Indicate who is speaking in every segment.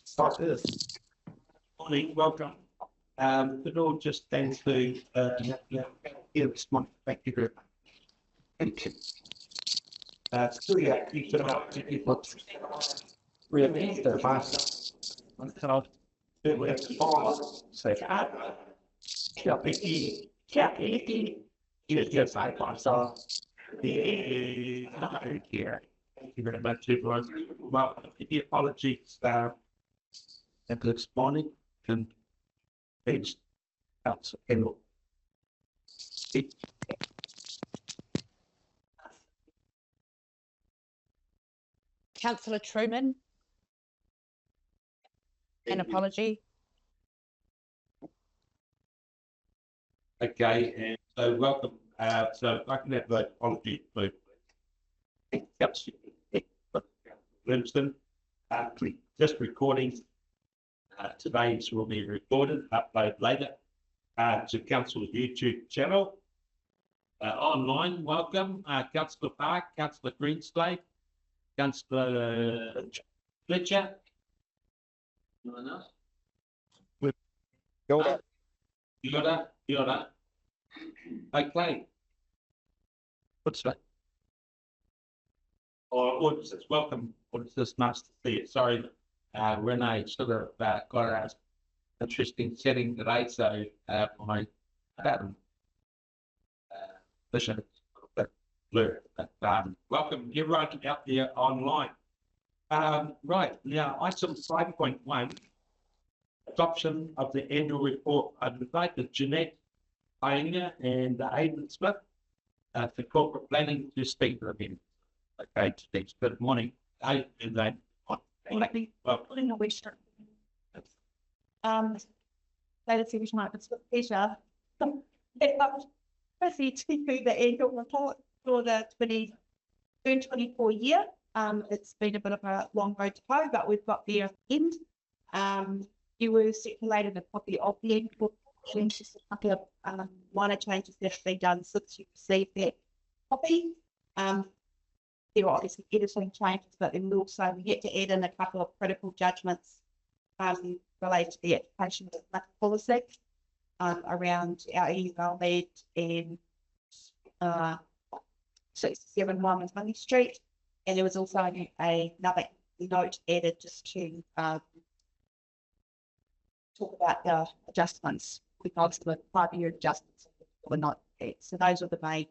Speaker 1: Start this. Morning, welcome. It all just thanks to this month. Thank you very much. Thank you. So yeah, you should have to keep up. Really, the master. It was all say, you just I saw the here. Thank you very much, everyone. Well, the apologies, and this morning, and page Council.
Speaker 2: Councillor Truman, an apology.
Speaker 1: Okay, and so welcome. So I can have the apology for Livingston. Just recording. Today's will be recorded, upload later to Council's YouTube channel. Online, welcome. Councillor Park, Councillor Greenslade, Councillor Fletcher. Anyone else? Yoda. Okay. What's that? Auditors, welcome. Auditors, nice to see you. Sorry, Renee sort of got an interesting setting today, so my vision is a bit blurred. But welcome everyone out there online. Right, now item 5.1, adoption of the annual report. I'd invited Jeanette Pioneer and Aidan Smith for corporate planning to speak to them. Okay, thanks. Good morning. Ladies and gentlemen,
Speaker 3: it's a pleasure. Firstly, to do the annual report for the 2024 year. It's been a bit of a long road to go, but we've got there at the end. You were circulated a copy of the annual report. Just a couple of minor changes that have been done since you received that copy. There are obviously editing changes, but then also we had to add in a couple of critical judgments related to the application of the policy around our email lead and 67 Money Street. And there was also another note added just to talk about the adjustments, because the 5-year adjustments were not there. So those are the main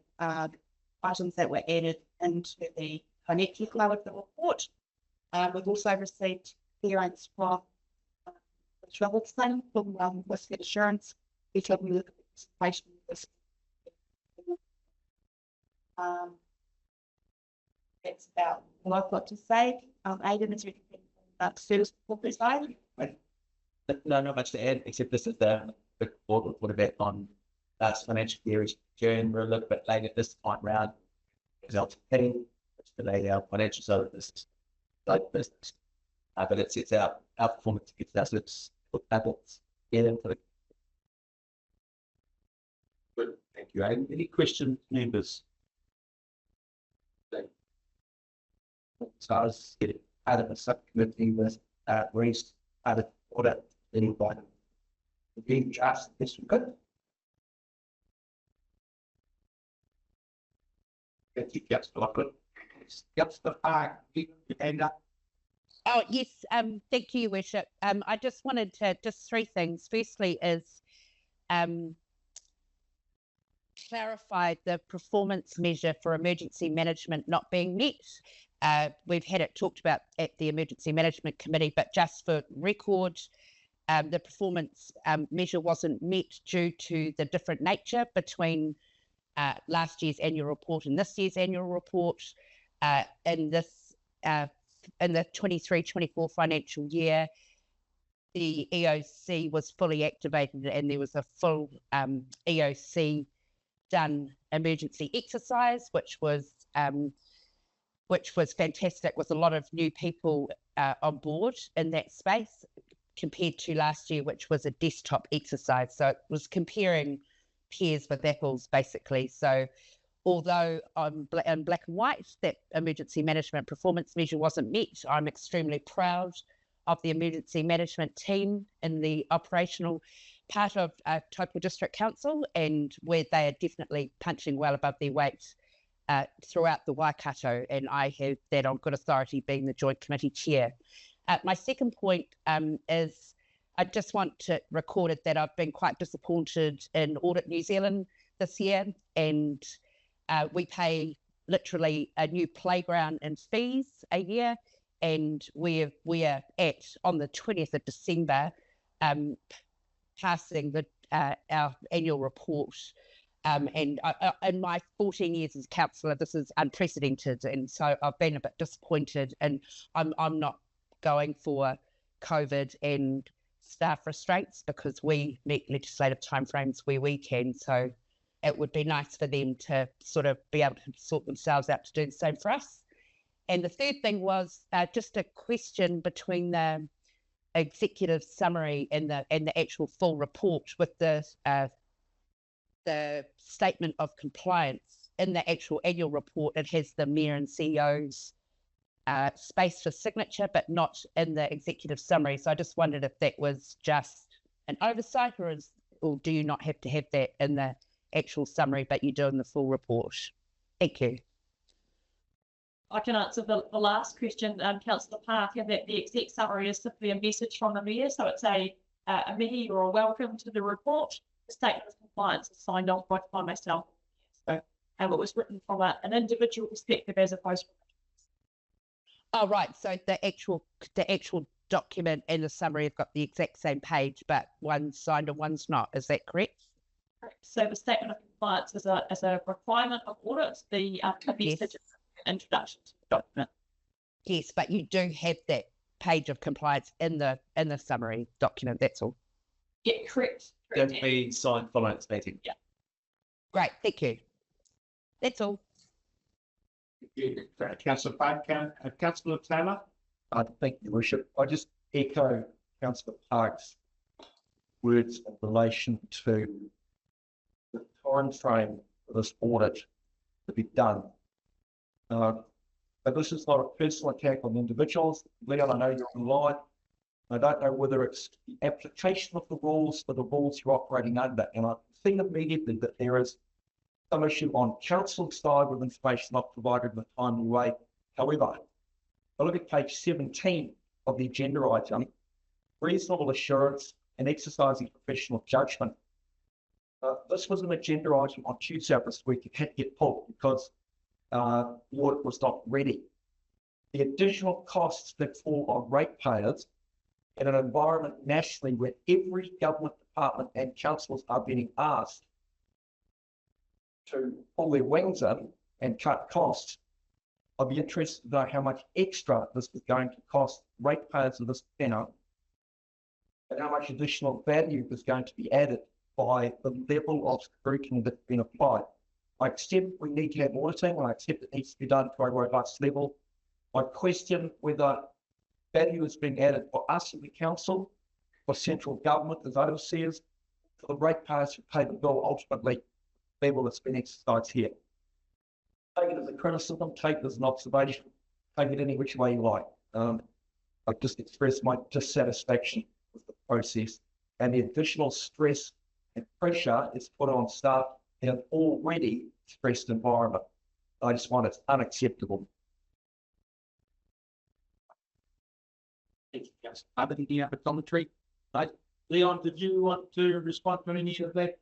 Speaker 3: items that were added into the financial flow of the report. We've also received clearance from Trewavas from Western Insurance, which will look at the participation of this. That's about what I've got to say. Aidan, is there anything about service corporate side?
Speaker 4: No, not much to add, except this is the report about on last financial year is June. We're a little bit late at this time round. Results heading, which delayed our financial side of this business. But it sets out our performance against our slips, tablets, into the.
Speaker 1: Good, thank you, Aidan. Any questions, members? So I was getting out of a subcommittee with raised out of order by the being just this good. Thank you,
Speaker 2: Oh, yes. Thank you, Your Worship. I just wanted to, just three things. Firstly is clarify the performance measure for emergency management not being met. We've had it talked about at the Emergency Management Committee, but just for record, the performance measure wasn't met due to the different nature between last year's annual report and this year's annual report. In the 23-24 financial year, the EOC was fully activated and there was a full EOC done emergency exercise, which was fantastic, with a lot of new people on board in that space compared to last year, which was a desktop exercise. So it was comparing pears with apples, basically. So although in black and white that emergency management performance measure wasn't met, I'm extremely proud of the emergency management team in the operational part of Taupō District Council, and where they are definitely punching well above their weight throughout the Waikato, and I have that on good authority being the Joint Committee Chair. My second point is I just want to record it that I've been quite disappointed in Audit New Zealand this year, and we pay literally a new playground and fees a year, and we are at, on the 20th of December, passing our annual report. And in my 14 years as councillor, this is unprecedented, and so I've been a bit disappointed, and I'm not going for COVID and staff restraints because we meet legislative timeframes where we can, so it would be nice for them to sort of be able to sort themselves out to do the same for us. And the third thing was just a question between the executive summary and the actual full report with the statement of compliance. In the actual annual report, it has the Mayor and CEO's space for signature, but not in the executive summary. So I just wondered if that was just an oversight, or do you not have to have that in the actual summary, but you do in the full report? Thank you.
Speaker 5: I can answer the last question, Councillor Parker, that the exec summary is simply a message from the Mayor. So it's a mihi or a welcome to the report. The statement of compliance is signed off by myself. So, and it was written from an individual perspective as opposed to.
Speaker 2: Oh, right. So the actual document and the summary have got the exact same page, but one's signed and one's not. Is that correct?
Speaker 5: Correct. So the statement of compliance is a requirement of audit. The message is introduction to the document.
Speaker 2: Yes, but you do have that page of compliance in the summary document. That's all.
Speaker 5: Yeah, correct.
Speaker 4: Don't be signed following this meeting.
Speaker 5: Yeah.
Speaker 2: Great. Thank you. That's all.
Speaker 1: Councillor Parker, Councillor Taylor.
Speaker 6: Thank you, Worship. I just echo Councillor Park's words in relation to the time frame for this audit to be done. But this is not a personal attack on individuals. Leon, I know you're online. I don't know whether it's the application of the rules for the rules you're operating under. And I've seen immediately that there is some issue on council side with information not provided in a timely way. However, I look at page 17 of the agenda item, reasonable assurance and exercising professional judgment. This was an agenda item on Tuesday of this week. It had to get pulled because the audit was not ready. The additional costs that fall on ratepayers in an environment nationally where every government department and councils are being asked to pull their wings in and cut costs, I'd be interested to know how much extra this is going to cost ratepayers of this tenor and how much additional value is going to be added by the level of scrutiny that's been applied. I accept we need to have auditing, and I accept it needs to be done to a robust level. I question whether value is being added for us in the council, for central government as overseers, for the ratepayers who pay the bill ultimately, level that's been exercised here. Take it as a criticism, take it as an observation, take it any which way you like. I've just expressed my dissatisfaction with the process and the additional stress and pressure is put on staff in an already stressed environment. I just find it's unacceptable.
Speaker 1: Thank you, Councillor. Any other commentary? Right. Leon, did you want to respond to any of that?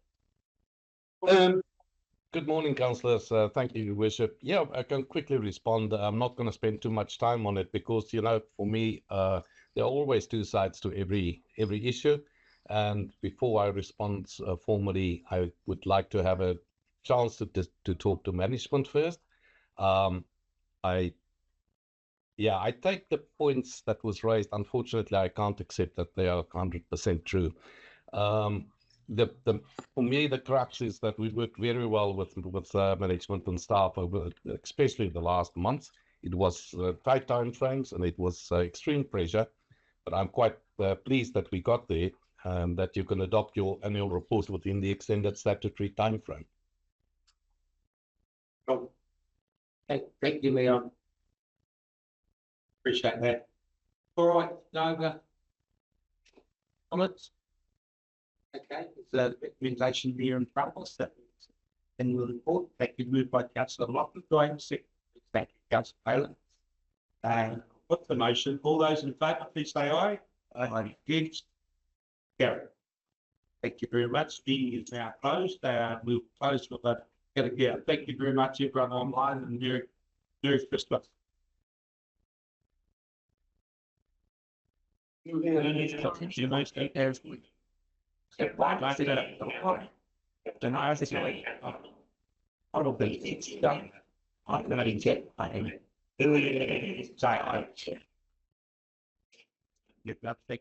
Speaker 7: Good morning, councillors. Thank you, Your Worship. Yeah, I can quickly respond. I'm not going to spend too much time on it because, you know, for me, there are always two sides to every issue. And before I respond formally, I would like to have a chance to talk to management first. I take the points that was raised. Unfortunately, I can't accept that they are 100% true. For me, the crux is that we worked very well with management and staff over, especially the last month. It was tight time frames and it was extreme pressure, but I'm quite pleased that we got there and that you can adopt your annual report within the extended statutory time frame.
Speaker 1: Oh, thank you, Leon. Appreciate that. All right, no, comments? Okay, the recommendation here in front of us that in the report, that you moved by Councillor Loughlin, do I have a second? Thank you, Councillor Phelan. What's the motion? All those in favour, please say aye. Aye. Against? Carry. Thank you very much. Meeting is now closed. We'll close with that. Yeah, thank you very much, everyone online, and Merry Christmas. Get that thing.